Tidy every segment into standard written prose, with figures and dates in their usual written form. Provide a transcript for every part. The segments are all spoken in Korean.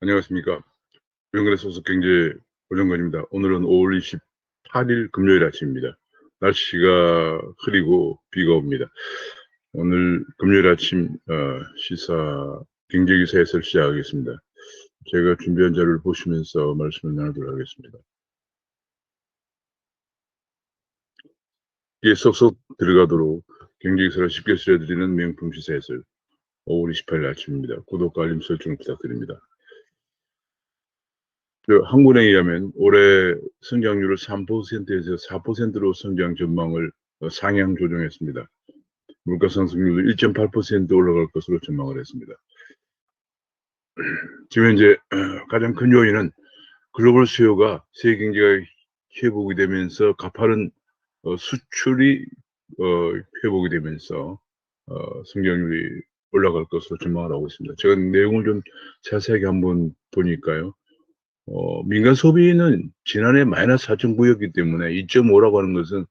안녕하십니까. 고정근의 소속경제 고정근입니다. 오늘은 5월 28일 금요일 아침입니다. 날씨가 흐리고 비가 옵니다. 오늘 금요일 아침 시사 경제기사에서 시작하겠습니다. 제가 준비한 자료를 보시면서 말씀을 나누도록 하겠습니다. 이게 쏙쏙 들어가도록 경제기사를 쉽게 쓰여드리는 명품 시사에서 5월 28일 아침입니다. 구독과 알림 설정 부탁드립니다. 한국은행에 의하면 올해 성장률을 3%에서 4%로 성장 전망을 상향 조정했습니다. 물가 상승률도 1.8% 올라갈 것으로 전망을 했습니다. 지금 현재 가장 큰 요인은 글로벌 수요가 세계 경제가 회복이 되면서 가파른 수출이 회복이 되면서 성장률이 올라갈 것으로 전망을 하고 있습니다. 제가 내용을 좀 자세하게 한번 보니까요. 민간 소비는 지난해 마이너스 4.9였기 때문에 2.5라고 하는 것은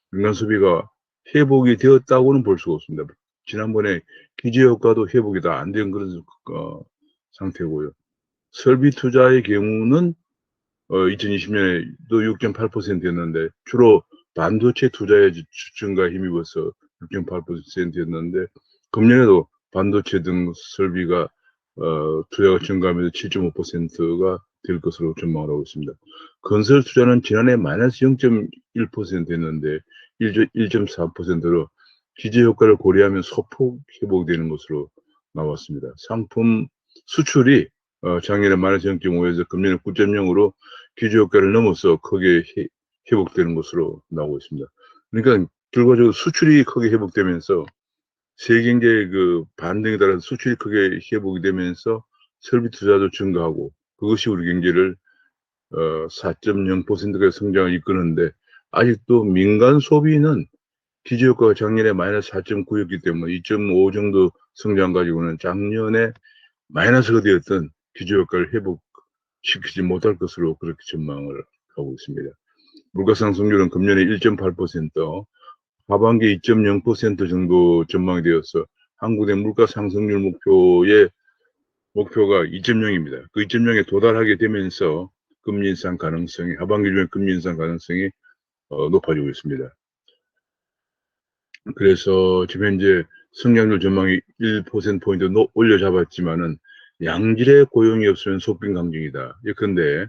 민간 소비가 회복이 되었다고는 볼 수가 없습니다. 지난번에 기저효과도 회복이 다 안 된 그런 상태고요. 설비 투자의 경우는 2020년에도 6.8%였는데 주로 반도체 투자에 증가에 힘입어서 6.8%였는데 금년에도 반도체 등 설비가 투자가 증가하면서 7.5%가 될 것으로 전망을 하고 있습니다. 건설 투자는 지난해 마이너스 0.1%였는데 1.4%로 기저 효과를 고려하면 소폭 회복되는 것으로 나왔습니다. 상품 수출이 작년에 마이너스 0.5에서 금년에 9.0으로 기저 효과를 넘어서 크게 회복되는 것으로 나오고 있습니다. 그러니까 결과적으로 수출이 크게 회복되면서 세계 경제의 그 반등에 따라서 수출이 크게 회복이 되면서 설비 투자도 증가하고 그것이 우리 경제를 4.0%의 성장을 이끄는데 아직도 민간 소비는 기저효과가 작년에 마이너스 4.9였기 때문에 2.5 정도 성장 가지고는 작년에 마이너스가 되었던 기저효과를 회복시키지 못할 것으로 그렇게 전망을 하고 있습니다. 물가 상승률은 금년에 1.8%, 하반기 2.0% 정도 전망이 되어서 한국의 물가 상승률 목표가 2.0입니다. 그 2.0에 도달하게 되면서 금리 인상 가능성이 하반기 중에 금리 인상 가능성이 높아지고 있습니다. 그래서 지금 현재 성장률 전망이 1%포인트 올려 잡았지만은 양질의 고용이 없으면 속빈 강경이다. 예컨대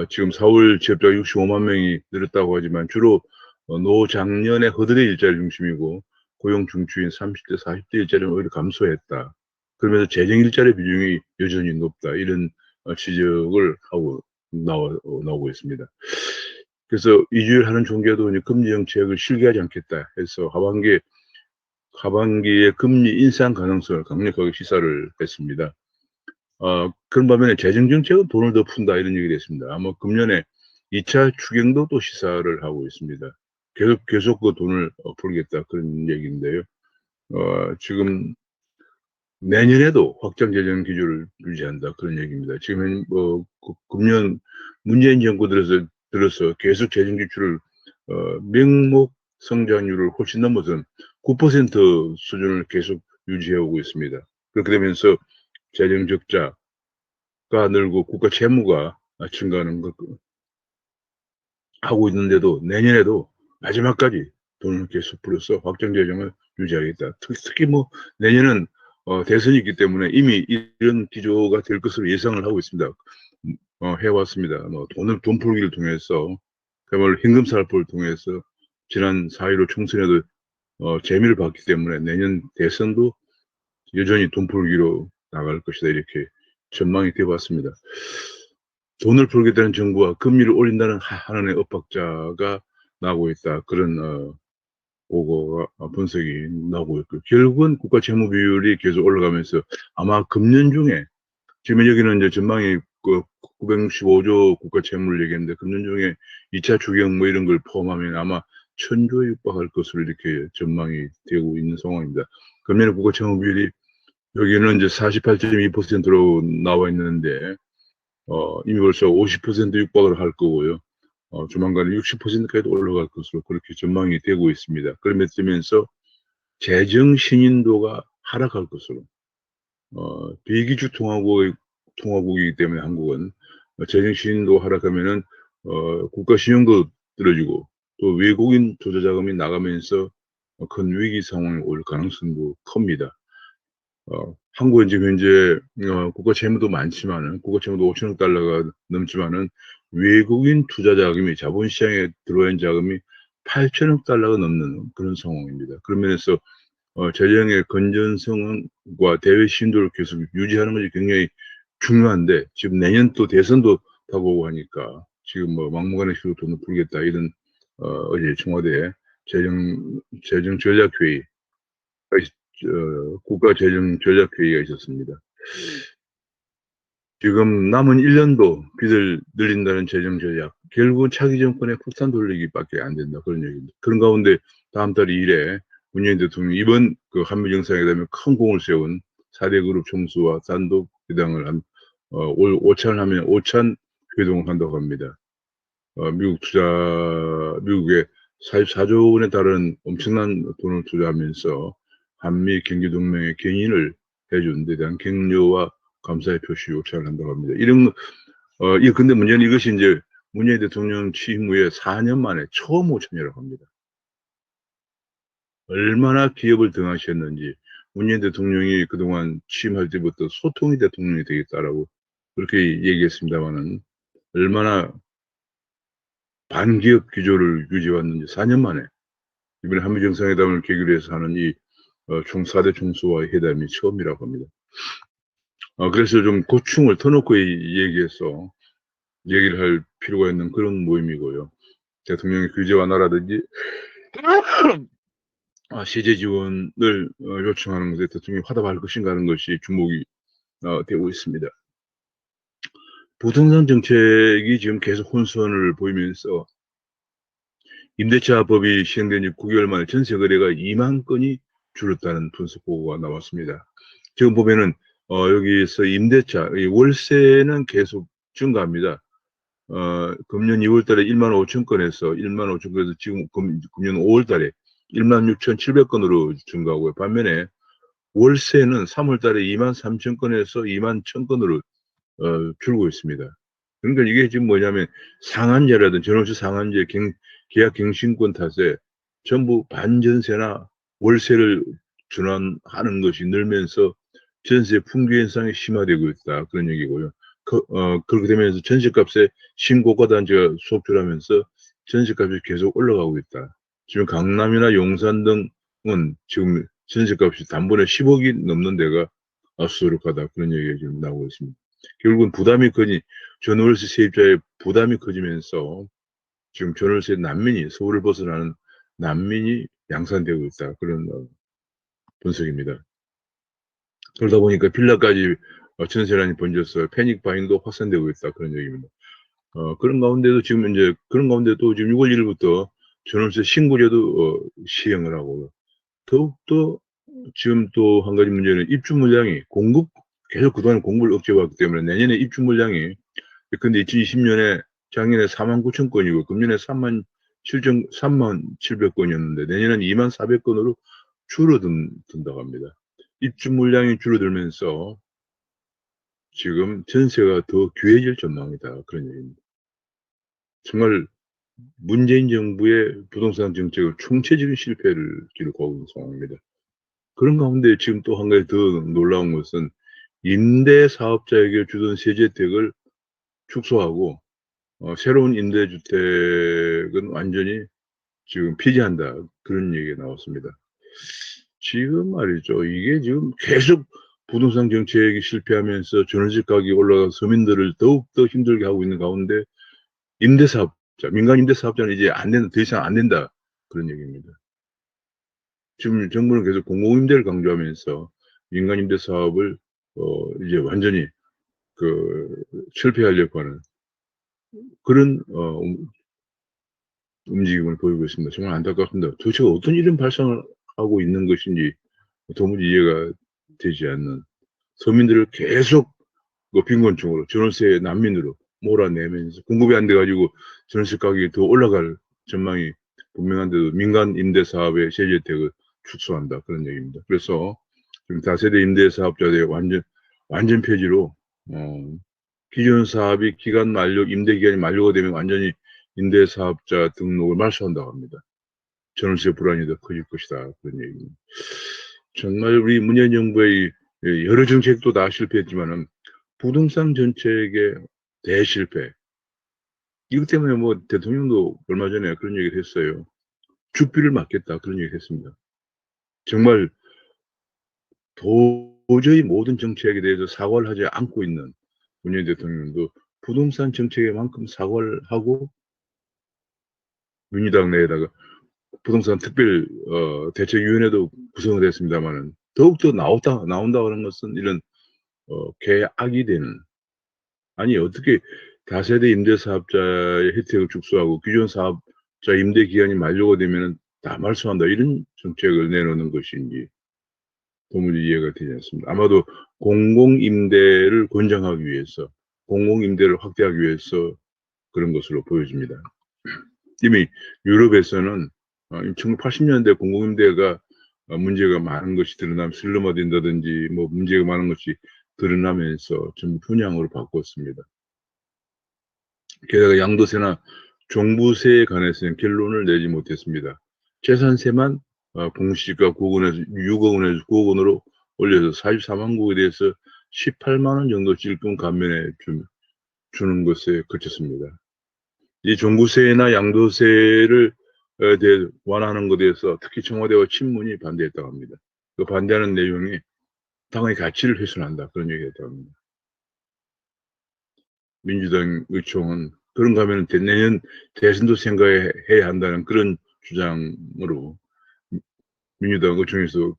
지금 4월 취업자가 65만 명이 늘었다고 하지만 주로 노장년의 허들의 일자리 중심이고 고용 중추인 30대, 40대 일자리는 오히려 감소했다. 그러면서 재정 일자리 비중이 여전히 높다. 이런 지적을 하고 나오고 있습니다. 그래서 이주일 하는 종교도 금리 정책을 실기하지 않겠다 해서 하반기에 금리 인상 가능성을 강력하게 시사를 했습니다. 그런 반면에 재정정책은 돈을 더 푼다 이런 얘기가 됐습니다. 아마 금년에 2차 추경도 또 시사를 하고 있습니다. 계속 그 돈을 풀겠다 그런 얘기인데요. 지금 내년에도 확장 재정 기조를 유지한다 그런 얘기입니다. 지금 금년 문재인 정부 들어서 계속 재정 지출을 명목 성장률을 훨씬 넘어선 9% 수준을 계속 유지해 오고 있습니다. 그렇게 되면서 재정 적자가 늘고 국가 채무가 증가하는 것 하고 있는데도 내년에도 마지막까지 돈을 계속 풀어서 확정 재정을 유지하겠다. 특히 뭐 내년은 대선이 있기 때문에 이미 이런 기조가 될 것으로 예상을 하고 있습니다. 해왔습니다. 돈 풀기를 통해서 그야말로 현금 살포를 통해서 지난 4.15 총선에도 재미를 봤기 때문에 내년 대선도 여전히 돈 풀기로 나갈 것이다 이렇게 전망이 되어왔습니다. 돈을 풀겠다는 정부와 금리를 올린다는 한원의 엇박자가 나오고 있다. 그런 보고가 분석이 나오고 있고 결국은 국가 채무 비율이 계속 올라가면서 아마 금년 중에 지금 여기는 이제 전망이 965조 국가 채무를 얘기했는데 금년 중에 2차 추경 뭐 이런 걸 포함하면 아마 1000조에 육박할 것으로 이렇게 전망이 되고 있는 상황입니다. 금년에 국가 채무 비율이 여기는 이제 48.2%로 나와 있는데 이미 벌써 50% 육박을 할 거고요. 조만간에 60%까지도 올라갈 것으로 그렇게 전망이 되고 있습니다. 그러면서 재정 신인도가 하락할 것으로 비기주통하고 통화국이기 때문에 한국은 재정신도 하락하면은 국가 신용도 떨어지고 또 외국인 투자 자금이 나가면서 큰 위기 상황이 올 가능성도 큽니다. 한국은 지금 현재 국가 채무도 많지만은 국가 채무도 5천억 달러가 넘지만은 외국인 투자 자금이 자본시장에 들어온 자금이 8천억 달러가 넘는 그런 상황입니다. 그런 면에서 재정의 건전성과 대외 신도를 계속 유지하는 것이 굉장히 중요한데 지금 내년 또 대선도 다가오고 하니까 지금 뭐 막무가내 식으로 돈을 풀겠다 이런 어제 청와대 재정 전략회의 국가재정전략회의가 있었습니다. 지금 남은 1년도 빚을 늘린다는 재정전략, 결국은 차기 정권의 폭탄 돌리기밖에 안 된다 그런 얘기입니다. 그런 가운데 다음 달 2일에 문재인 대통령이 이번 그 한미 정상회담에 큰 공을 세운 4대 그룹 총수와 단독 회담을 올 오찬하면 오찬 회동을 한다고 합니다. 미국에 44조 원에 달하는 엄청난 돈을 투자하면서 한미 경제동맹의 견인을 해준 데 대한 격려와 감사의 표시 요청을 한다고 합니다. 근데 문제는 이것이 이제 문재인 대통령 취임 후에 4년 만에 처음 오찬이라고 합니다. 얼마나 기업을 등한시했는지 문재인 대통령이 그동안 취임할 때부터 소통의 대통령이 되겠다라고 그렇게 얘기했습니다만은 얼마나 반기업 기조를 유지해왔는지 4년 만에 이번에 한미 정상회담을 계기로 해서 하는 이 총 4대 총수와의 회담이 처음이라고 합니다. 그래서 좀 고충을 터놓고 얘기해서 얘기를 할 필요가 있는 그런 모임이고요. 대통령이 규제 완화라든지 세제 지원을 요청하는 것에 대통령이 화답할 것인가 하는 것이 주목이 되고 있습니다. 부동산 정책이 지금 계속 혼선을 보이면서 임대차법이 시행된 지 9개월 만에 전세 거래가 2만 건이 줄었다는 분석 보고가 나왔습니다. 지금 보면은 여기서 임대차, 월세는 계속 증가합니다. 금년 2월 달에 1만 5천 건에서 1만 5천 건에서 지금 금년 5월 달에 1만 6,700건으로 증가하고요. 반면에 월세는 3월 달에 2만 3천 건에서 2만 1천 건으로 줄고 있습니다. 그러니까 이게 지금 뭐냐면 상한제라든지 전월세 상한제 계약 갱신권 탓에 전부 반전세나 월세를 전환하는 것이 늘면서 전세 풍기 현상이 심화되고 있다 그런 얘기고요. 그렇게 되면서 전세값에 신고가 단지가 속출하면서 전세값이 계속 올라가고 있다. 지금 강남이나 용산 등은 지금 전세값이 단번에 10억이 넘는 데가 압수수색하다 그런 얘기가 지금 나오고 있습니다. 결국은 전월세 세입자의 부담이 커지면서 지금 전월세 난민이 서울을 벗어나는 난민이 양산되고 있다 그런 분석입니다. 그러다 보니까 빌라까지 전세난이 번져서 패닉 바잉도 확산되고 있다 그런 얘기입니다. 그런 가운데도 지금 지금 6월 1일부터 전월세 신고제도 시행을 하고 더욱더 지금 또 한 가지 문제는 입주 물량이 계속 그동안 공급을 억제해왔기 때문에 내년에 입주 물량이 근데 2020년에 작년에 4만 9천 건이고 금년에 3만 700건이었는데 내년은 2만 400건으로 줄어든다고 합니다. 입주 물량이 줄어들면서 지금 전세가 더 귀해질 전망이다 그런 얘기입니다. 정말 문재인 정부의 부동산 정책은 총체적인 실패를 기록하고 있는 상황입니다. 그런 가운데 지금 또 한 가지 더 놀라운 것은 임대사업자에게 주던 세제혜택을 축소하고 새로운 임대주택은 완전히 지금 폐지한다 그런 얘기가 나왔습니다. 지금 말이죠. 이게 지금 계속 부동산 정책이 실패하면서 전월세 가격이 올라가서 서민들을 더욱더 힘들게 하고 있는 가운데 민간 임대사업자는 이제 안 된다, 더 이상 안 된다 그런 얘기입니다. 지금 정부는 계속 공공임대를 강조하면서 민간 임대 사업을 이제 완전히 철폐하려고 하는 그런 움직임을 보이고 있습니다. 정말 안타깝습니다. 도대체 어떤 일은 발생을 하고 있는 것인지 도무지 이해가 되지 않는 서민들을 계속 빈곤층으로 전월세 난민으로 몰아내면서 공급이 안 돼가지고 전월세 가격이 더 올라갈 전망이 분명한데도 민간 임대 사업의 세제 혜택을 축소한다 그런 얘기입니다. 그래서 지금 다세대 임대 사업자들의 완전 폐지로 기존 사업이 임대 기간이 만료가 되면 완전히 임대사업자 등록을 말소한다고 합니다. 전월세 불안이 더 커질 것이다. 그런 얘기입니다. 정말 우리 문재인 정부의 여러 정책도 다 실패했지만은 부동산 정책의 대실패. 이것 때문에 뭐 대통령도 얼마 전에 그런 얘기를 했어요. 죽비를 맞겠다. 그런 얘기를 했습니다. 정말 도저히 모든 정책에 대해서 사과를 하지 않고 있는 문재인 대통령도 부동산 정책에만큼 사과를 하고 민주당 내에다가 부동산 특별 대책위원회도 구성을 했습니다만은 더욱더 나온다 하는 것은 이런 계약이 되는, 아니 어떻게 다세대 임대사업자의 혜택을 축소하고 기존 사업자 임대 기간이 만료가 되면은 다 말소한다 이런 정책을 내놓는 것인지 도무지 이해가 되지 않습니다. 아마도 공공임대를 권장하기 위해서, 공공임대를 확대하기 위해서 그런 것으로 보여집니다. 이미 유럽에서는 1980년대 공공임대가 문제가 많은 것이 슬럼화된다든지 뭐 문제가 많은 것이 드러나면서 전부 분양으로 바꿨습니다. 게다가 양도세나 종부세에 관해서는 결론을 내지 못했습니다. 재산세만 공시지가 6억 원에서 9억 원으로 올려서 44만 국에 대해서 18만 원 정도 찔끔 감면해 주는 것에 그쳤습니다. 이 종부세나 양도세를 완화하는 것에 대해서 특히 청와대와 친문이 반대했다고 합니다. 그 반대하는 내용이 당의 가치를 훼손한다. 그런 얘기를 했다고 합니다. 민주당 의총은 그런가 하면 내년 대선도 생각해야 한다는 그런 주장으로 민주당 의총에서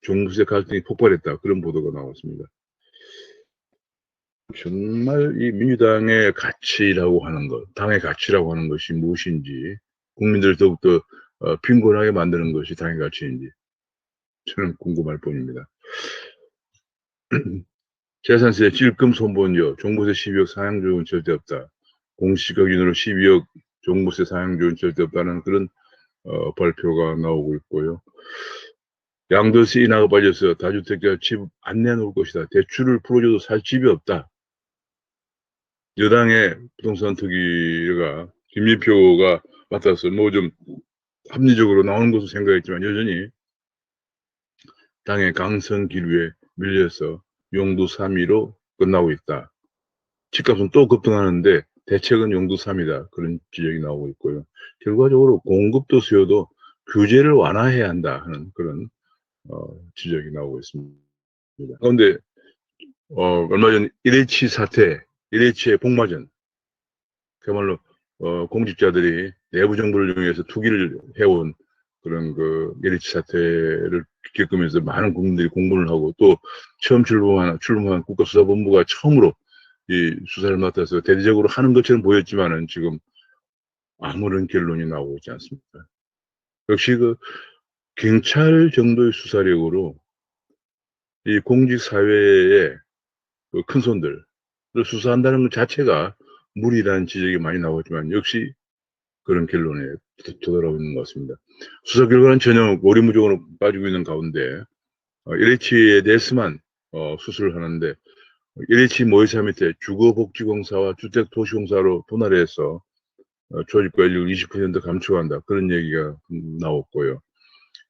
종부세 갈등이 폭발했다. 그런 보도가 나왔습니다. 정말 이 민주당의 가치라고 하는 것, 당의 가치라고 하는 것이 무엇인지, 국민들을 더욱더 빈곤하게 만드는 것이 당의 가치인지 저는 궁금할 뿐입니다. 재산세 찔끔 손본여, 종부세 12억 상향조정은 절대 없다. 공시가 기준으로 12억 종부세 상향조정은 절대 없다는 그런 발표가 나오고 있고요. 양도세 인하가 빠져서 다주택자 집 안 내놓을 것이다. 대출을 풀어줘도 살 집이 없다. 여당의 부동산 특위가 김진표가 맡아서 뭐 좀 합리적으로 나오는 것으로 생각했지만 여전히 당의 강성 기류에 밀려서 용도 3위로 끝나고 있다. 집값은 또 급등하는데 대책은 용도 3이다. 그런 지적이 나오고 있고요. 결과적으로 공급도 수요도 규제를 완화해야 한다 하는 그런 지적이 나오고 있습니다. 그런데 얼마 전 LH 사태, LH의 복마전, 그야말로 공직자들이 내부 정보를 이용해서 투기를 해온 그런 그 LH 사태를 겪으면서 많은 국민들이 공분을 하고 또 처음 출범한 국가수사본부가 처음으로 이 수사를 맡아서 대대적으로 하는 것처럼 보였지만은 지금 아무런 결론이 나오고 있지 않습니다. 역시 그 경찰 정도의 수사력으로 이 공직 사회의 그 큰손들을 수사한다는 것 자체가 무리라는 지적이 많이 나오지만 역시 그런 결론에 도달하고 있는 것 같습니다. 수사 결과는 전혀 오리무중으로 빠지고 있는 가운데 LH에 대해서만 수술을 하는데 LH 모의사 밑에 주거복지공사와 주택도시공사로 분할해서 조직관리를 20% 감축한다. 그런 얘기가 나왔고요.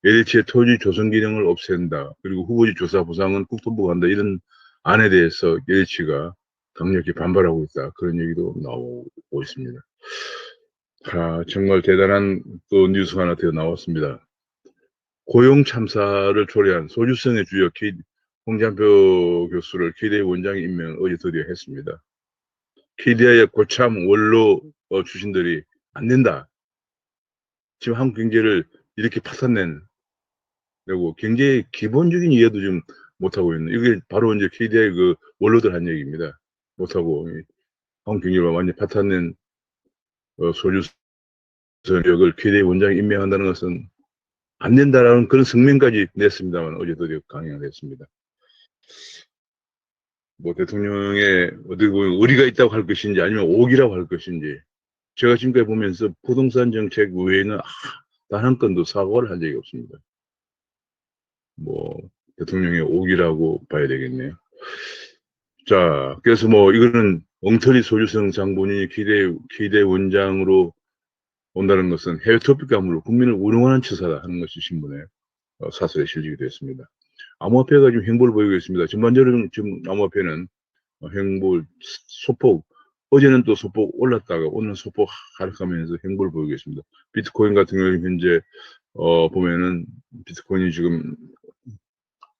LH의 토지 조성 기능을 없앤다. 그리고 후보지 조사 보상은 국토부가 한다. 이런 안에 대해서 LH가 강력히 반발하고 있다. 그런 얘기도 나오고 있습니다. 정말 대단한 또 뉴스가 하나 더 나왔습니다. 고용 참사를 초래한 소주성의 주역 홍장표 교수를 KDI 원장 임명을 어제 드디어 했습니다. KDI의 고참 원로 출신들이 안 된다. 지금 한국 경제를 이렇게 파탄낸, 그리고 경제의 기본적인 이해도 좀 못하고 있는, 이게 바로 이제 KDI 그 원로들 한 얘기입니다. 못하고 한국 경제를 완전히 파탄낸 소주성 역을 KDI 원장에 임명한다는 것은 안 된다라는 그런 성명까지 냈습니다만 어제 드디어 강행을 했습니다. 뭐 대통령의 어떻게 보면 의리가 있다고 할 것인지 아니면 오기라고 할 것인지, 제가 지금까지 보면서 부동산 정책 외에는 단 한 건도 사과를 한 적이 없습니다. 뭐 대통령의 오기라고 봐야 되겠네요. 자, 그래서 뭐 이거는 엉터리 소주성 장본인이 기대 원장으로 온다는 것은 해외 토픽감으로 국민을 운용하는 처사다 하는 것이 신문에 사설에 실리게 됐습니다. 암호화폐가 지금 행보를 보이고 있습니다. 전반적으로 지금 암호화폐는 행보 소폭, 어제는 또 소폭 올랐다가 오늘은 소폭 하락하면서 행보를 보이고 있습니다. 비트코인 같은 경우는 현재 보면은 비트코인이 지금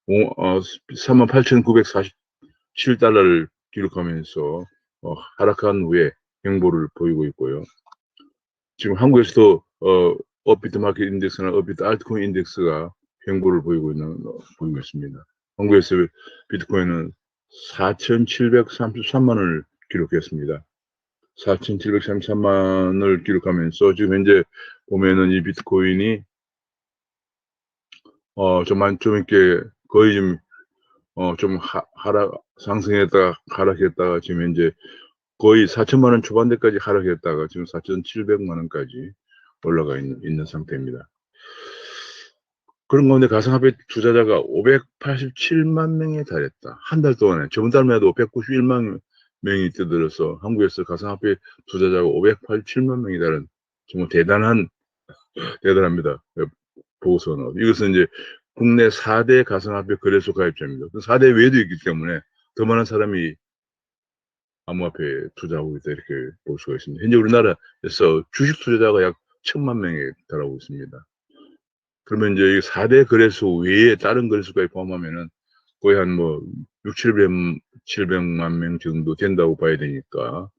38,947달러를 기록하면서 하락한 후에 행보를 보이고 있고요. 지금 한국에서도 업비트 마켓 인덱스나 업비트 알트코인 인덱스가 행보를 보이고 있습니다. 한국에서 비트코인은 4,733만 원을 기록했습니다. 4,733만 원을 기록하면서 지금 현재 보면은 이 비트코인이 좀 이렇게 거의 좀 상승했다가 하락했다가 지금 현재 거의 4천만 원 초반대까지 하락했다가 지금 4,700만 원까지 올라가 있는 상태입니다. 그런 가운데 가상화폐 투자자가 587만 명에 달했다. 한 달 동안에 저번 달만 해도 191만 명이 뛰어들어서 한국에서 가상화폐 투자자가 587만 명이 달한 정말 대단합니다. 보고서는 이것은 이제 국내 4대 가상화폐 거래소 가입자입니다. 4대 외에도 있기 때문에 더 많은 사람이 암호화폐에 투자하고 있다 이렇게 볼 수가 있습니다. 현재 우리나라에서 주식 투자자가 약 1,000만 명에 달하고 있습니다. 그러면 이제 4대 거래소 외에 다른 거래소까지 포함하면은 거의 한 뭐 700만 명 정도 된다고 봐야 되니까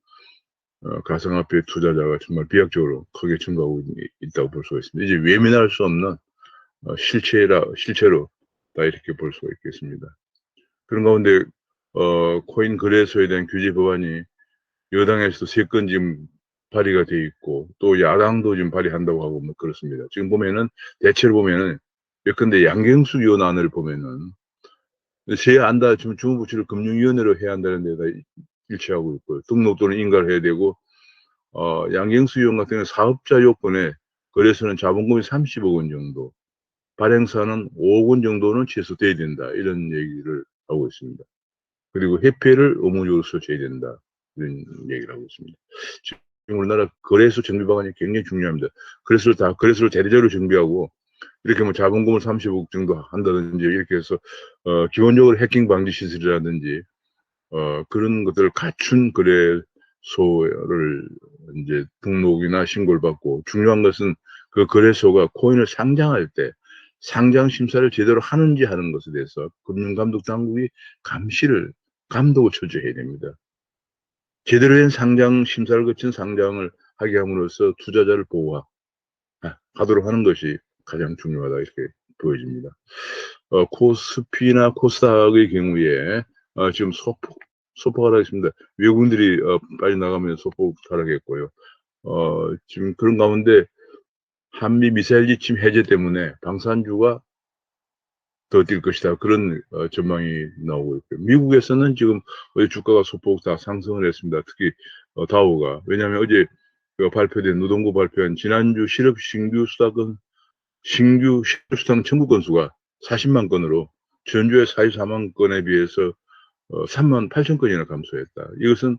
가상화폐 투자자가 정말 비약적으로 크게 증가하고 있다고 볼 수가 있습니다. 이제 외면할 수 없는 실체로 다 이렇게 볼 수가 있겠습니다. 그런 가운데 코인 거래소에 대한 규제 법안이 여당에서도 3건 지금 발의가 돼 있고 또 야당도 지금 발의한다고 하고 뭐 그렇습니다. 지금 보면은 대체로 보면은 예컨대 양경수 의원안을 보면은 세안다 지금 주무부처를 금융위원회로 해야 한다는 데다 일치하고 있고요. 등록 또는 인가를 해야 되고 양경수 의원 같은 경우는 사업자 요건에 거래소는 자본금이 30억 원 정도, 발행사는 5억 원 정도는 최소 돼야 된다 이런 얘기를 하고 있습니다. 그리고 회폐를 의무적으로 설치해야 된다 이런 얘기를 하고 있습니다. 지금 우리나라 거래소 정비 방안이 굉장히 중요합니다. 거래소를 대대적으로 정비하고 이렇게 뭐 자본금을 30억 정도 한다든지 이렇게 해서 기본적으로 해킹 방지 시설이라든지 그런 것들을 갖춘 거래소를 이제 등록이나 신고를 받고 중요한 것은 그 거래소가 코인을 상장할 때 상장 심사를 제대로 하는지 하는 것에 대해서 금융감독 당국이 감독을 철저히 해야 됩니다. 제대로 된 상장 심사를 거친 상장을 하게 함으로써 투자자를 보호하도록 하는 것이 가장 중요하다 이렇게 보여집니다. 코스피나 코스닥의 경우에 지금 소폭 하락했습니다. 외국인들이 빨리 나가면 소폭 하락했고요. 지금 그런 가운데 한미 미사일 지침 해제 때문에 방산주가 더 뛸 것이다. 그런 전망이 나오고 있고요. 미국에서는 지금 어제 주가가 소폭 다 상승을 했습니다. 특히 다우가. 왜냐하면 어제 발표된 노동부 발표한 지난주 신규 실업 수당 청구 건수가 40만 건으로 전주의 44만 건에 비해서 3만 8천 건이나 감소했다. 이것은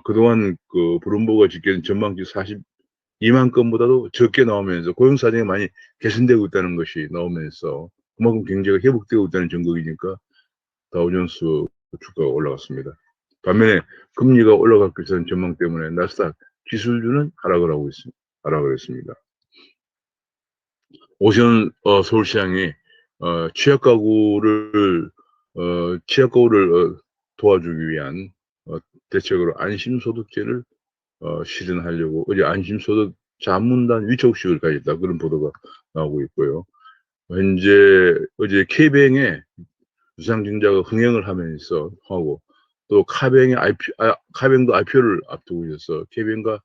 그동안 브룸버그가 집계한 전망치 42만 건보다도 적게 나오면서 고용 사정이 많이 개선되고 있다는 것이 나오면서 그만큼 경제가 회복되고 있다는 증거이니까 다우존스 주가가 올라갔습니다. 반면에 금리가 올라갈 것이라는 전망 때문에 나스닥 기술주는 하락을 했습니다. 오션 서울시장이 취약 가구를 도와주기 위한 대책으로 안심소득제를 실현하려고 어제 안심소득 자문단 위촉식을 가졌다 그런 보도가 나오고 있고요. 현재 어제 K뱅에 유상증자가 흥행을 하고 또 카뱅도 IPO를 앞두고 있어서 K뱅과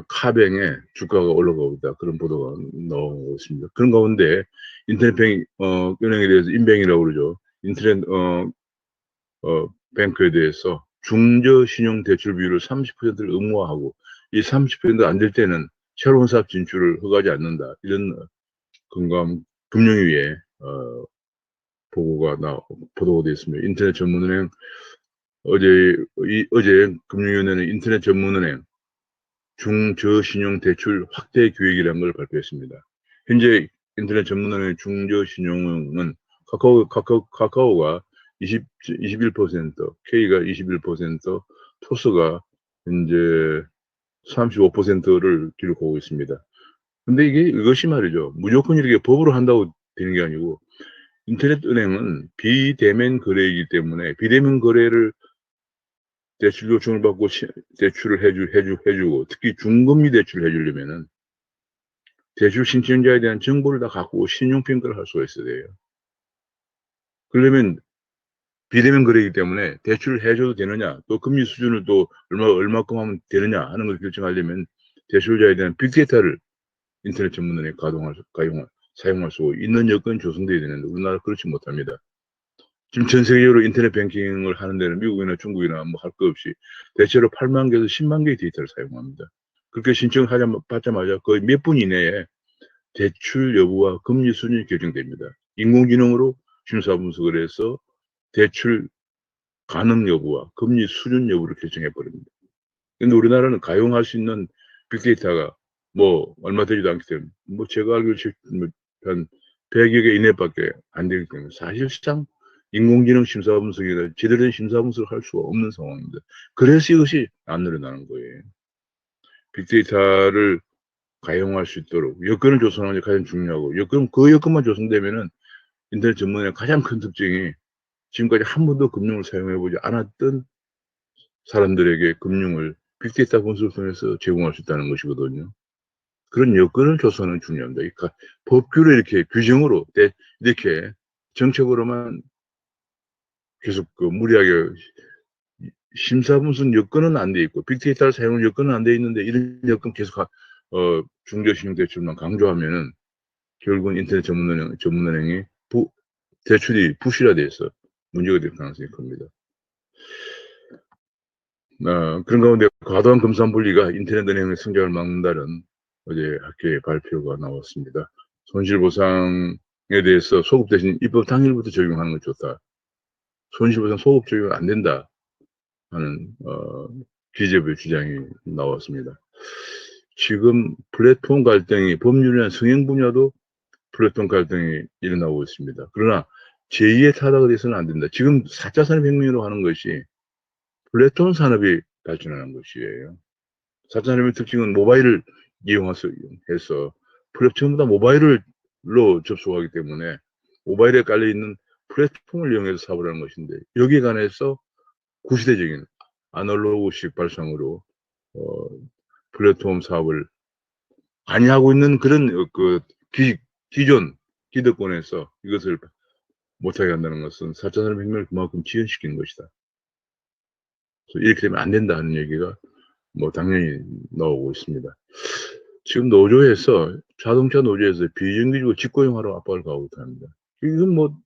카뱅의 주가가 올라가고 있다 그런 보도가 나오고 있습니다. 그런 가운데 인터넷 은행에 대해서 인뱅이라고 그러죠. 인터넷 뱅크에 대해서 중저신용 대출 비율을 30%를 의무화하고 이 30%가 안 될 때는 새로운 사업 진출을 허가하지 않는다. 이런 금융위에 보도가 되어 있습니다. 인터넷 전문은행 어제 금융위원회는 인터넷 전문은행 중저신용 대출 확대 계획이라는 걸 발표했습니다. 현재 인터넷 전문은행 중저신용은 카카오가 21%, K가 21%, 토스가 현재 35%를 기록하고 있습니다. 근데 이것이 말이죠. 무조건 이렇게 법으로 한다고 되는 게 아니고, 인터넷 은행은 비대면 거래이기 때문에 비대면 거래를 대출 요청을 받고 대출을 해주고, 특히 중금리 대출을 해주려면은 대출 신청자에 대한 정보를 다 갖고 신용평가를 할 수가 있어야 돼요. 그러려면 비대면 거래이기 때문에 대출을 해줘도 되느냐, 또 금리 수준을 또 얼마큼 하면 되느냐 하는 걸 결정하려면 대출자에 대한 빅데이터를 인터넷 전문은행에 사용할 수 있는 여건이 조성되어야 되는데 우리나라 그렇지 못합니다. 지금 전 세계적으로 인터넷 뱅킹을 하는 데는 미국이나 중국이나 뭐 할 거 없이 대체로 8만 개에서 10만 개의 데이터를 사용합니다. 그렇게 신청을 받자마자 거의 몇 분 이내에 대출 여부와 금리 수준이 결정됩니다. 인공지능으로 심사 분석을 해서 대출 가능 여부와 금리 수준 여부를 결정해 버립니다. 근데 우리나라는 가용할 수 있는 빅데이터가 뭐 얼마 되지도 않기 때문에 뭐 제가 알기로 한 100여 개 이내밖에 안 되기 때문에 사실상 인공지능 심사 분석이나 제대로 된 심사 분석을 할 수가 없는 상황입니다. 그래서 이것이 안 늘어나는 거예요. 빅데이터를 가용할 수 있도록 여건을 조성하는 게 가장 중요하고, 그 여건만 조성되면은 인터넷 전문의 가장 큰 특징이 지금까지 한 번도 금융을 사용해보지 않았던 사람들에게 금융을 빅데이터 분석을 통해서 제공할 수 있다는 것이거든요. 그런 여건을 조성하는 게 중요합니다. 그러니까 법규를 이렇게 규정으로 이렇게 정책으로만 계속 무리하게 심사 분석 여건은 안 돼 있고 빅데이터를 사용할 여건은 안 돼 있는데 이런 여건 계속 중저신용 대출만 강조하면은 결국은 인터넷 전문은행이 대출이 부실화돼서 문제가 될 가능성이 큽니다. 그런 가운데 과도한 금산 분리가 인터넷 은행의 성장을 막는다는 어제 학계의 발표가 나왔습니다. 손실보상에 대해서 소급 대신 입법 당일부터 적용하는 건 좋다. 손실보상 소급 적용 안 된다 하는 기재부의 주장이 나왔습니다. 지금 플랫폼 갈등이 법률이나 성행 분야도 플랫폼 갈등이 일어나고 있습니다. 그러나 제2의 타다가 돼서는 안 된다. 지금 4차 산업혁명으로 하는 것이 플랫폼 산업이 발전하는 것이에요. 4차 산업의 특징은 모바일을 이용해서 전부 다 모바일로 접속하기 때문에 모바일에 깔려있는 플랫폼을 이용해서 사업을 하는 것인데 여기에 관해서 구시대적인 아날로그식 발상으로 플랫폼 사업을 관여하고 있는 그런 기존 기득권에서 이것을 못하게 한다는 것은 4차 산업혁명을 그만큼 지연시키는 것이다. 이렇게 되면 안 된다는 얘기가 뭐 당연히 나오고 있습니다. 지금 자동차 노조에서 비정규직을 직고용하러 압박을 가하고 있답니다. 이건 뭐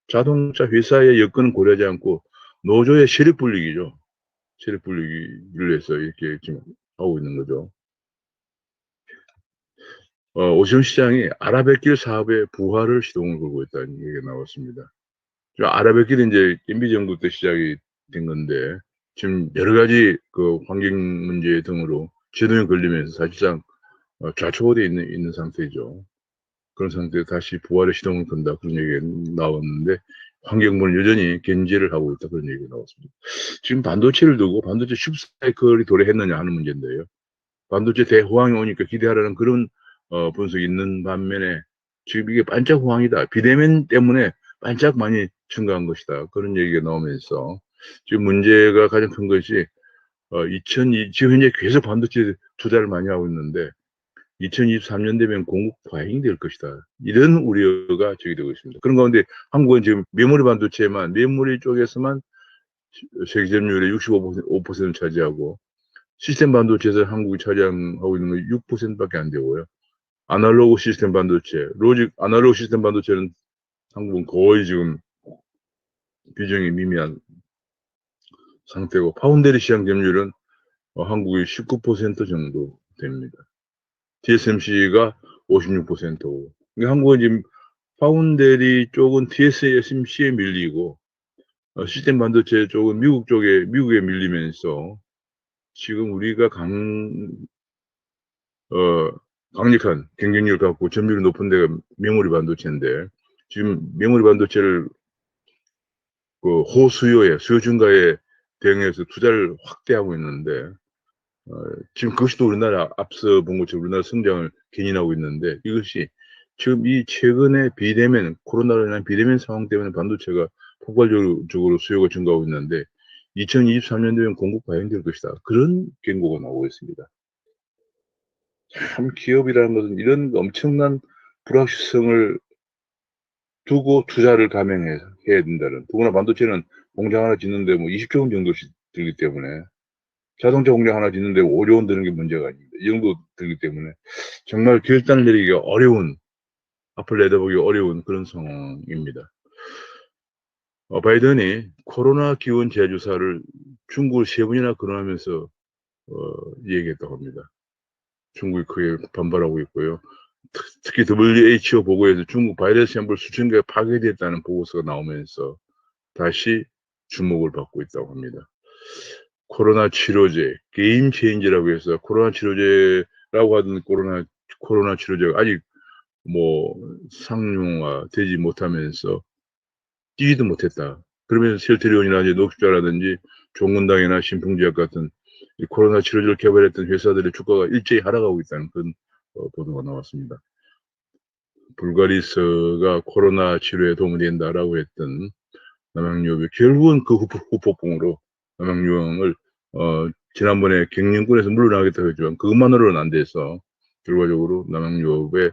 자동차 회사의 여건은 고려하지 않고 노조의 세력 분리기죠. 세력 분리기를 해서 이렇게 지금 하고 있는 거죠. 오세훈 시장이 아라뱃길 사업의 부활을 시동을 걸고 있다는 얘기가 나왔습니다. 아라뱃길은 이제 MB 정부 때 시작이 된 건데 지금 여러 가지 환경 문제 등으로 제동에 걸리면서 사실상 좌초되어 있는 상태죠. 그런 상태에 다시 부활의 시동을 건다 그런 얘기가 나왔는데 환경부는 여전히 견제를 하고 있다 그런 얘기가 나왔습니다. 지금 반도체를 두고 반도체 슈퍼사이클이 도래했느냐 하는 문제인데요. 반도체 대호황이 오니까 기대하라는 그런 분석이 있는 반면에 지금 이게 반짝 호황이다. 비대면 때문에 반짝 많이 증가한 것이다. 그런 얘기가 나오면서 지금 문제가 가장 큰 것이 지금 현재 계속 반도체 투자를 많이 하고 있는데 2023년 되면 공급 과잉이 될 것이다. 이런 우려가 제기되고 있습니다. 그런 가운데 한국은 지금 메모리 쪽에서만 세계 점유율의 65%를 차지하고 시스템 반도체에서 한국이 차지하고 있는 건 6%밖에 안 되고요. 아날로그 시스템 반도체는 한국은 거의 지금 비중이 미미한 상태고 파운드리 시장 점유율은 한국이 19% 정도 됩니다. TSMC가 56%고 그러니까 한국은 지금 파운드리 쪽은 TSMC에 밀리고 시스템 반도체 쪽은 미국에 밀리면서 지금 우리가 강력한 경쟁력을 갖고 점유율이 높은 데가 메모리 반도체인데, 지금 메모리 반도체를 수요 증가에 대응해서 투자를 확대하고 있는데, 지금 그것이 또 우리나라 앞서 본 것처럼 우리나라 성장을 견인하고 있는데, 이것이 지금 이 최근에 코로나로 인한 비대면 상황 때문에 반도체가 폭발적으로 수요가 증가하고 있는데, 2023년도에는 공급과 연결될 것이다. 그런 경고가 나오고 있습니다. 참 기업이라는 것은 이런 엄청난 불확실성을 두고 투자를 감행해야 된다는. 더구나 반도체는 공장 하나 짓는데 뭐 20조 원 정도씩 들기 때문에, 자동차 공장 하나 짓는데 5조 원 드는 게 문제가 아닙니다. 이 정도 들기 때문에 정말 결단을 내리기가 앞을 내다보기 어려운 그런 상황입니다. 바이든이 코로나 기원 제조사를 중국을 3번이나 거론하면서 얘기했다고 합니다. 중국이 크게 반발하고 있고요. 특히 WHO 보고에서 중국 바이러스 샘플 수천 개가 파괴됐다는 보고서가 나오면서 다시 주목을 받고 있다고 합니다. 코로나 치료제, 게임 체인지라고 해서 코로나 치료제라고 하던 코로나 치료제가 아직 상용화되지 못하면서 뛰지도 못했다. 그러면서 셀트리온이나 녹십자라든지 종근당이나 신풍제약 같은 이 코로나 치료제를 개발했던 회사들의 주가가 일제히 하락하고 있다는 그런 보도가 나왔습니다. 불가리스가 코로나 치료에 도움이 된다라고 했던 남양유업이 결국은 그 후폭풍으로 남양유업을 지난번에 경영권에서 물러나겠다고 했지만 그것만으로는 안 돼서 결과적으로 남양유업의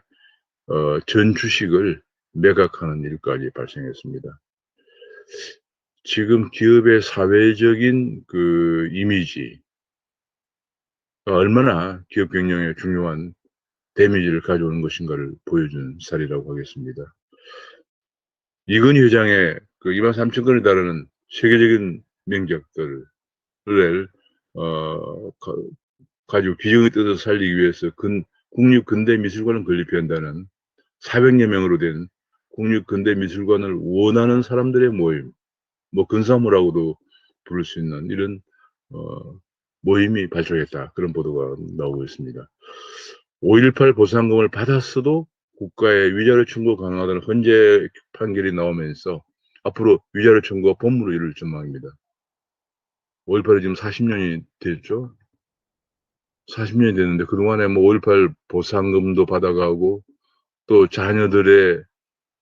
전 주식을 매각하는 일까지 발생했습니다. 지금 기업의 사회적인 그 이미지가 얼마나 기업 경영에 중요한 데미지를 가져오는 것인가를 보여준 사례라고 하겠습니다. 이건희 회장의 그 23,000건에 달하는 세계적인 명작들을 가지고 기정의 뜻을 살리기 위해서 국립근대미술관을 건립한다는 400여 명으로 된 국립근대미술관을 원하는 사람들의 모임, 근사모라고도 부를 수 있는 이런 모임이 발족했다. 그런 보도가 나오고 있습니다. 5.18 보상금을 받았어도 국가에 위자료 청구 가능하다는 헌재 판결이 나오면서 앞으로 위자료 청구가 법무로 이룰 전망입니다. 5.18이 지금 40년이 됐죠. 40년이 됐는데 그동안에 5.18 보상금도 받아가고 또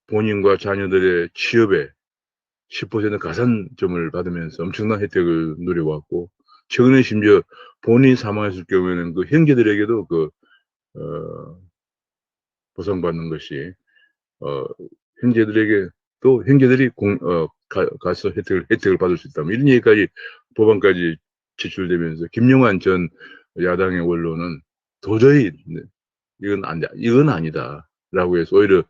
본인과 자녀들의 취업에 10% 가산점을 받으면서 엄청난 혜택을 누려왔고, 최근에 심지어 본인 사망했을 경우에는 그 형제들에게도 보상받는 것이, 형제들이 가서 혜택을 받을 수 있다. 이런 얘기까지 법안까지 제출되면서 김용환 전 야당의 원로는 도저히 이건 아니다라고 해서 오히려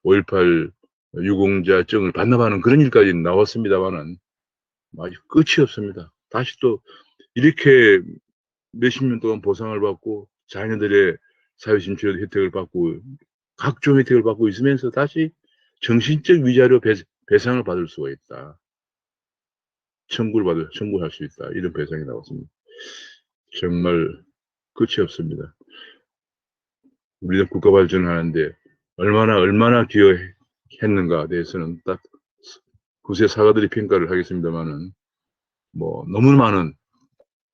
5.18 유공자증을 반납하는 그런 일까지 나왔습니다만은 아직 끝이 없습니다. 다시 또 이렇게 몇십 년 동안 보상을 받고 자녀들의 사회심취 혜택을 받고 각종 혜택을 받고 있으면서 다시 정신적 위자료 배상을 받을 수가 있다. 청구할 수 있다. 이런 배상이 나왔습니다. 정말 끝이 없습니다. 우리는 국가 발전을 하는데 얼마나 기여했는가에 대해서는 딱 그새 사과들이 평가를 하겠습니다만은 너무 많은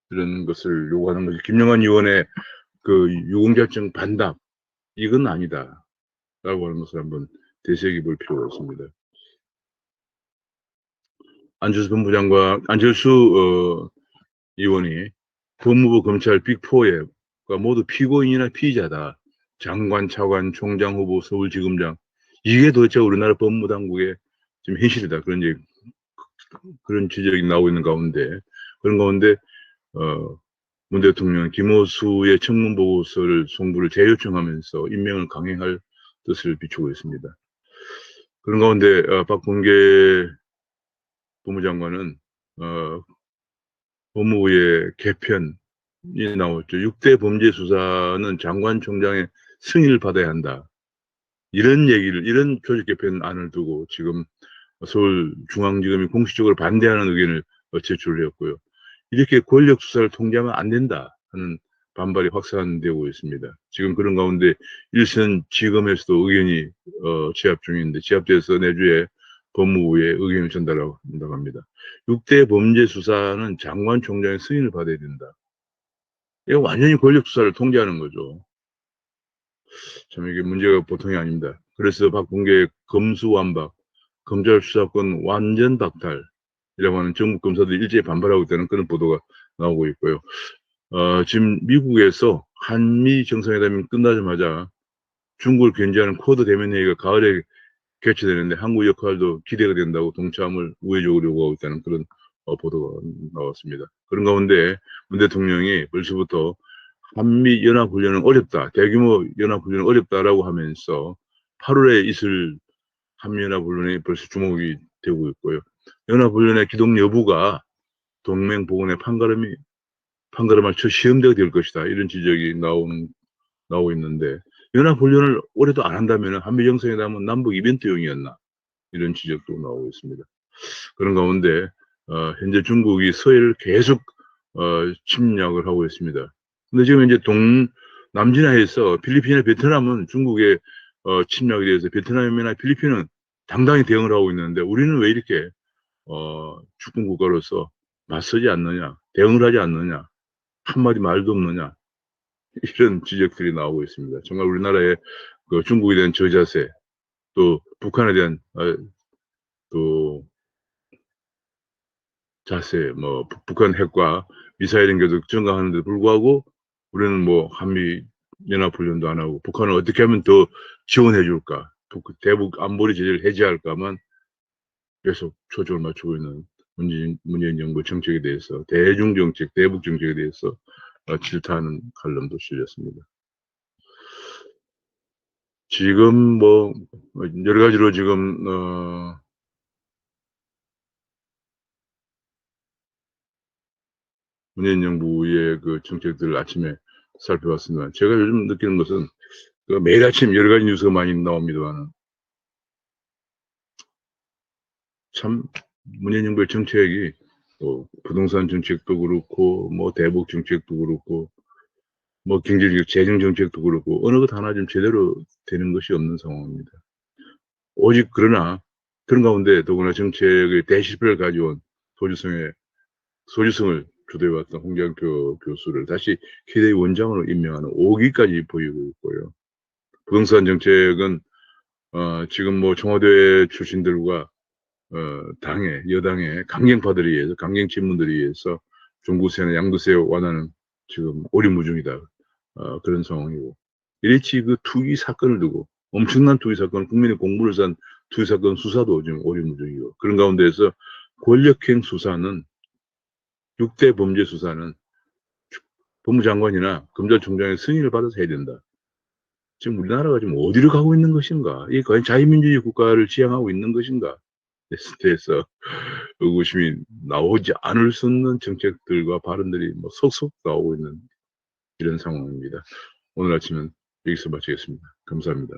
그런 것을 요구하는 거지. 김영환 의원의 그 유공자증 반납 이건 아니다라고 하는 것을 한번 되새겨 볼 필요가 있습니다. 안철수 의원이 법무부 검찰 빅4에 모두 피고인이나 피의자다. 장관, 차관, 총장 후보, 서울지검장. 이게 도대체 우리나라 법무당국의 지금 현실이다. 그런 지적이 나오고 있는 가운데, 문 대통령은 김호수의 청문 보고서를 송부를 재요청하면서 임명을 강행할 뜻을 비추고 있습니다. 그런 가운데 박범계 법무장관은 법무부의 개편이 나왔죠. 6대 범죄 수사는 장관총장의 승인을 받아야 한다. 이런 조직 개편안을 두고 지금 서울중앙지검이 공식적으로 반대하는 의견을 제출을 했고요. 이렇게 권력 수사를 통제하면 안 된다 하는 반발이 확산되고 있습니다. 지금 그런 가운데 일선 지검에서도 의견이 취합 중인데, 취합돼서 내주에 법무부에 의견을 전달한다고 합니다. 6대 범죄 수사는 장관 총장의 승인을 받아야 된다. 이거 완전히 권력 수사를 통제하는 거죠. 참 이게 문제가 보통이 아닙니다. 그래서 박범계 검수완박, 검찰 수사권 완전 박탈이라고 하는 전국 검사들이 일제히 반발하고 있다는 그런 보도가 나오고 있고요. 지금 미국에서 한미 정상회담이 끝나자마자 중국을 견제하는 쿼드 대면 회의가 가을에 개최되는데 한국 역할도 기대가 된다고 동참을 우회적으로 요구하고 있다는 그런 보도가 나왔습니다. 그런 가운데 문 대통령이 벌써부터 한미 연합훈련은 어렵다, 대규모 연합훈련은 어렵다라고 하면서 8월에 있을 한미 연합훈련이 벌써 주목이 되고 있고요. 연합훈련의 기동 여부가 동맹 복원의 판가름할 첫 시험대가 될 것이다, 이런 지적이 나오고 있는데, 연합훈련을 올해도 안 한다면 한미 정상회담은 남북 이벤트용이었나, 이런 지적도 나오고 있습니다. 그런 가운데 현재 중국이 서해를 계속 침략을 하고 있습니다. 근데 지금 이제 남진해에서 필리핀이나 베트남은 중국의 침략에 대해서 베트남이나 필리핀은 당당히 대응을 하고 있는데, 우리는 왜 이렇게 주권 국가로서 맞서지 않느냐, 대응을 하지 않느냐, 한마디 말도 없느냐, 이런 지적들이 나오고 있습니다. 정말 우리나라의 그 중국에 대한 저자세, 또 북한에 대한 또 자세, 뭐 북한 핵과 미사일 연계도 증가하는데 불구하고 우리는 뭐 한미 연합훈련도 안 하고 북한을 어떻게 하면 더 지원해 줄까, 대북 안보리 제재를 해제할까만 계속 초점을 맞추고 있는 문재인 정부 정책에 대해서, 대중정책, 대북정책에 대해서 질타하는 칼럼도 실렸습니다. 지금 뭐 여러 가지로 지금 문재인 정부의 그 정책들을 아침에 살펴봤습니다. 제가 요즘 느끼는 것은 그 매일 아침 여러 가지 뉴스가 많이 나옵니다만, 참 문재인 정부의 정책이 부동산 정책도 그렇고 뭐 대북 정책도 그렇고 뭐 경제적 재정 정책도 그렇고 어느 것 하나 좀 제대로 되는 것이 없는 상황입니다. 오직 그러나 그런 가운데 더구나 정책의 대실패를 가져온 소주성을 주도해왔던 홍장표 교수를 다시 KDI 원장으로 임명하는 오기까지 보이고 있고요. 부동산 정책은 지금 뭐 청와대 출신들과 여당의 강경파들에 의해서, 강경 친문들에 의해서 종부세나 양도세 완화는 지금 오리무중이다, 그런 상황이고, LH 그 투기 사건을 두고 엄청난 투기 사건, 국민의 공물을 산 투기 사건 수사도 지금 오리무중이고, 그런 가운데에서 권력행 수사는, 6대 범죄 수사는 법무장관이나 검찰총장의 승인을 받아서 해야 된다. 지금 우리나라가 지금 어디로 가고 있는 것인가? 이게 과연 자유민주주의 국가를 지향하고 있는 것인가? 대해서 의구심이 나오지 않을 수 없는 정책들과 발언들이 뭐 속속 나오고 있는 이런 상황입니다. 오늘 아침은 여기서 마치겠습니다. 감사합니다.